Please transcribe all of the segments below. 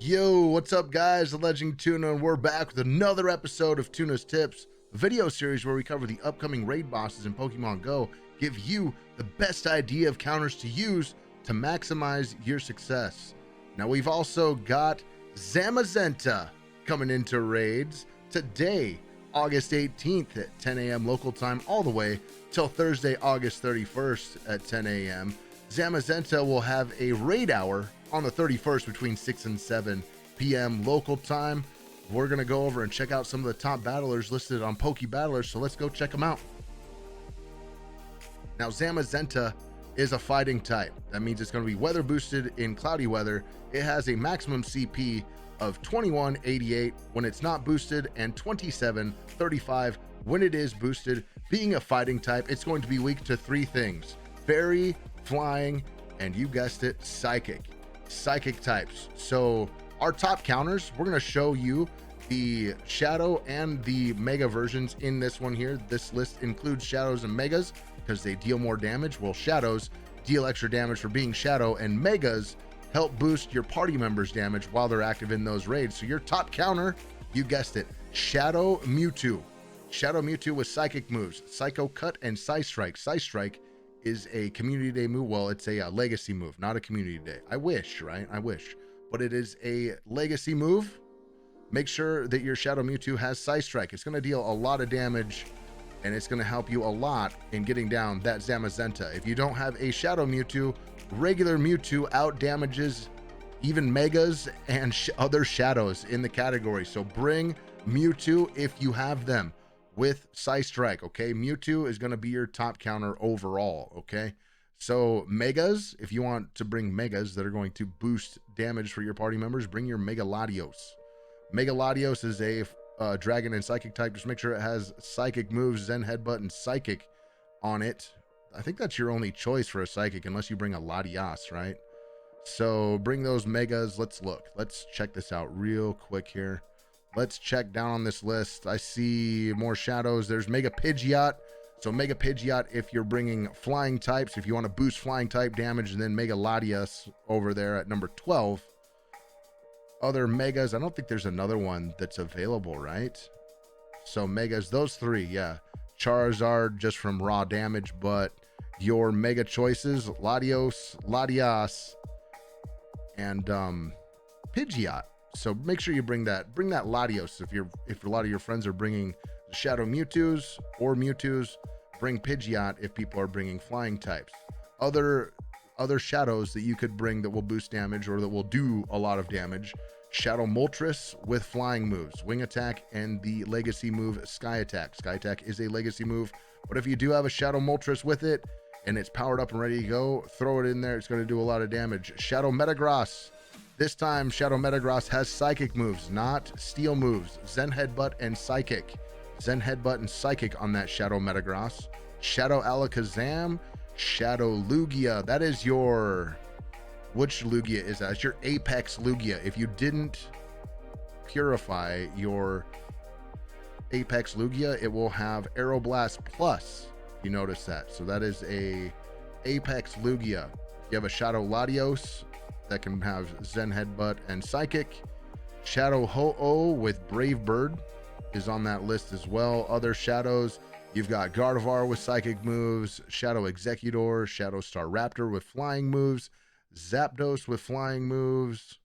Yo, what's up guys? The Legend Tuna, and we're back with another episode of Tuna's Tips, a video series where we cover the upcoming raid bosses in Pokemon Go, give you the best idea of counters to use to maximize your success. Now we've also got Zamazenta coming into raids today, August 18th at 10 a.m. local time, all the way till Thursday, August 31st at 10 a.m. Zamazenta will have a raid hour on the 31st between 6 and 7 p.m. local time. We're going to go over and check out some of the top battlers listed on Poke Battlers, so let's go check them out. Now, Zamazenta is a fighting type. That means it's going to be weather boosted in cloudy weather. It has a maximum CP of 2188 when it's not boosted and 2735 when it is boosted. Being a fighting type, it's going to be weak to three things: fairy, flying, and you guessed it, psychic types. So our top counters, we're going to show you the shadow and the mega versions in this one here. This list includes shadows and megas because they deal more damage. Well, shadows deal extra damage for being shadow, and megas help boost your party members' damage while they're active in those raids. So your top counter, you guessed it, Shadow Mewtwo. Shadow Mewtwo with psychic moves, Psycho Cut and Psy Strike. Psy Strike is a community day move. Well, it's a legacy move, not a community day. I wish, right? I wish, but it is a legacy move. Make sure that your Shadow Mewtwo has Psy Strike. It's going to deal a lot of damage, and it's going to help you a lot in getting down that Zamazenta. If you don't have a Shadow Mewtwo, regular Mewtwo out damages even megas and other shadows in the category. So bring Mewtwo if you have them with Psy Strike, okay? Mewtwo is going to be your top counter overall, okay? So megas, if you want to bring megas that are going to boost damage for your party members, bring your Mega Latios. Mega Latios is a dragon and psychic type. Just make sure it has psychic moves, Zen Headbutt, and psychic on it. I think that's your only choice for a psychic unless you bring a Latias, right? So bring those megas. Let's look. Let's check this out real quick here. Let's check down on this list. I see more shadows. There's Mega Pidgeot. So Mega Pidgeot if you're bringing flying types, if you want to boost flying type damage, and then Mega Latias over there at number 12. Other megas, I don't think there's another one that's available, right? So megas, those three, yeah. Charizard just from raw damage, but your mega choices, Latios, Latias, and Pidgeot. So make sure you bring that Latios. If a lot of your friends are bringing Shadow Mewtwo's or Mewtwo's, bring Pidgeot if people are bringing flying types. Other shadows that you could bring that will boost damage or that will do a lot of damage: Shadow Moltres with flying moves, Wing Attack, and the legacy move Sky Attack. Sky Attack is a legacy move, but if you do have a Shadow Moltres with it and it's powered up and ready to go, throw it in there. It's going to do a lot of damage. Shadow Metagross. This time, Shadow Metagross has psychic moves, not steel moves. Zen Headbutt and Psychic. Zen Headbutt and Psychic on that Shadow Metagross. Shadow Alakazam. Shadow Lugia. That is your... Which Lugia is that? It's your Apex Lugia. If you didn't purify your Apex Lugia, it will have Aeroblast Plus. You notice that. So that is a Apex Lugia. You have a Shadow Latios that can have Zen Headbutt and Psychic. Shadow Ho-Oh with Brave Bird is on that list as well. Other shadows, you've got Gardevoir with psychic moves, Shadow Executor, Shadow Star Raptor with flying moves, Zapdos with flying moves.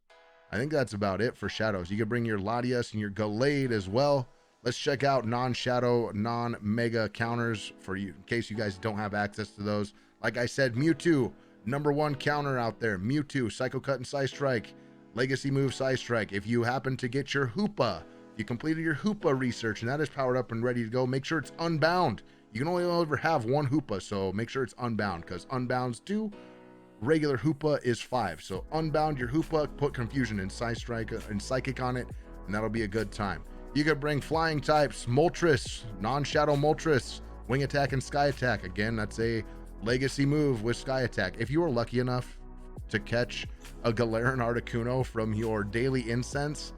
I think that's about it for shadows. You can bring your Latias and your Gallade as well. Let's check out non-shadow, non-mega counters for you in case you guys don't have access to those. Like I said, Mewtwo, number one counter out there. Mewtwo, Psycho Cut and Psy Strike. Legacy move Psy Strike. If you happen to get your Hoopa, you completed your Hoopa research and that is powered up and ready to go, make sure it's unbound. You can only ever have one Hoopa, so make sure it's unbound, because unbound's 2, regular Hoopa is 5. So unbound your Hoopa, put Confusion and Psy Strike and Psychic on it, and that'll be a good time. You could bring flying types, Moltres, non-shadow Moltres, Wing Attack and Sky Attack. Again, that's a legacy move with Sky Attack. If you are lucky enough to catch a Galarian Articuno from your daily incense,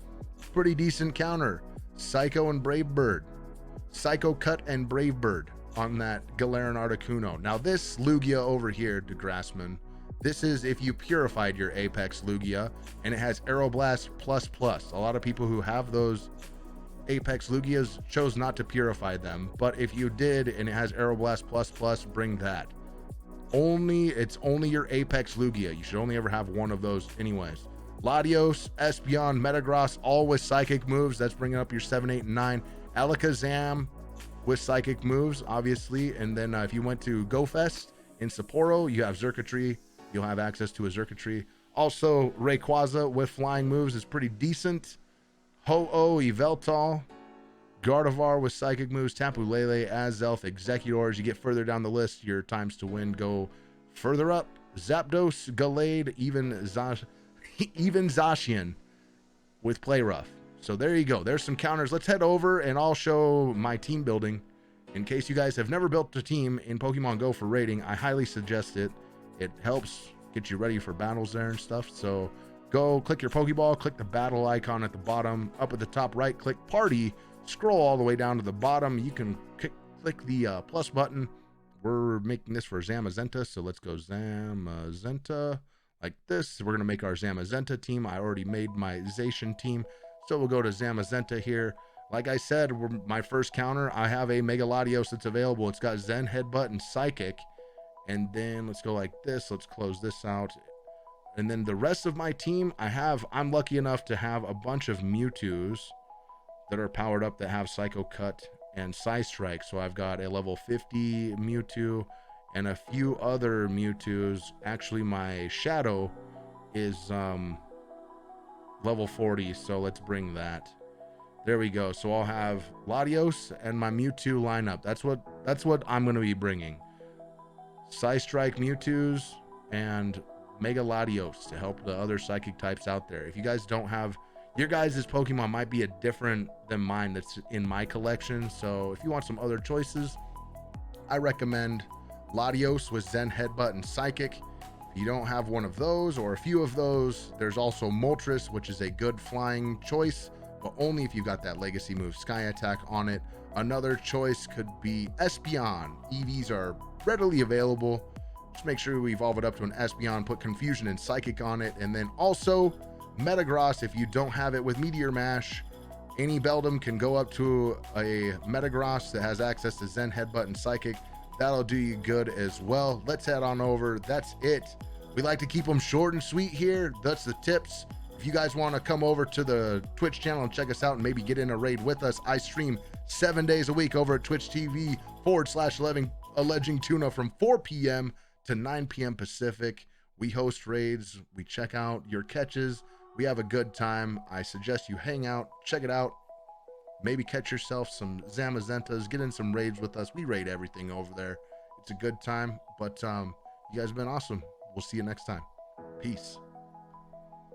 pretty decent counter. Psycho and Brave Bird. Psycho Cut and Brave Bird on that Galarian Articuno. Now this Lugia over here, DeGrassman, This is if you purified your Apex Lugia, and it has Aeroblast plus. A lot of people who have those Apex Lugias chose not to purify them, but if you did and it has Aeroblast plus, bring that. It's only your Apex Lugia. You should only ever have one of those anyways. Latios, Espeon, Metagross, all with psychic moves. That's bringing up your 7, 8, and 9. Alakazam with psychic moves, obviously. And then if you went to GoFest in Sapporo, you have Xurkitree. You'll have access to a Xurkitree. Also, Rayquaza with flying moves is pretty decent. Ho-Oh, Yveltal, Gardevoir with psychic moves, Tapu Lele, Azelf, Executors. You get further down the list, your times to win go further up. Zapdos, Gallade, even Zacian with Play Rough. So there you go. There's some counters. Let's head over and I'll show my team building. In case you guys have never built a team in Pokemon Go for raiding, I highly suggest it. It helps get you ready for battles there and stuff. So go click your Pokeball, click the battle icon at the bottom. Up at the top right, click Party. Scroll all the way down to the bottom. You can click the plus button. We're making this for Zamazenta, so let's go Zamazenta like this. We're going to make our Zamazenta team. I already made my Zacian team, so we'll go to Zamazenta here. Like I said, my first counter, I have a Mega Latios that's available. It's got Zen, Headbutt, and Psychic. And then let's go like this. Let's close this out. And then the rest of my team, I'm lucky enough to have a bunch of Mewtwo's that are powered up that have Psycho Cut and Psystrike. So I've got a level 50 Mewtwo and a few other Mewtwo's. Actually, my Shadow is level 40, so let's bring that. There we go. So I'll have Latios and my Mewtwo lineup. That's what I'm going to be bringing. Psystrike Mewtwo's and Mega Latios to help the other psychic types out there. If you guys don't have, your guys' Pokemon might be a different than mine that's in my collection. So if you want some other choices, I recommend Latios with Zen, Headbutt, and Psychic. If you don't have one of those or a few of those, there's also Moltres, which is a good flying choice, but only if you got that legacy move Sky Attack on it. Another choice could be Espeon. EVs are readily available. Just make sure we evolve it up to an Espeon, put Confusion and Psychic on it, and then also Metagross. If you don't have it with Meteor Mash, any Beldum can go up to a Metagross that has access to Zen, Headbutt, and Psychic. That'll do you good as well. Let's head on over. That's it. We like to keep them short and sweet here. That's the tips. If you guys want to come over to the Twitch channel and check us out and maybe get in a raid with us, I stream 7 days a week over at Twitch TV/Alleging Tuna from 4 p.m. to 9 p.m. Pacific. We host raids. We check out your catches. We have a good time. I suggest you hang out, check it out. Maybe catch yourself some Zamazentas, get in some raids with us. We raid everything over there. It's a good time. But you guys have been awesome. We'll see you next time. Peace.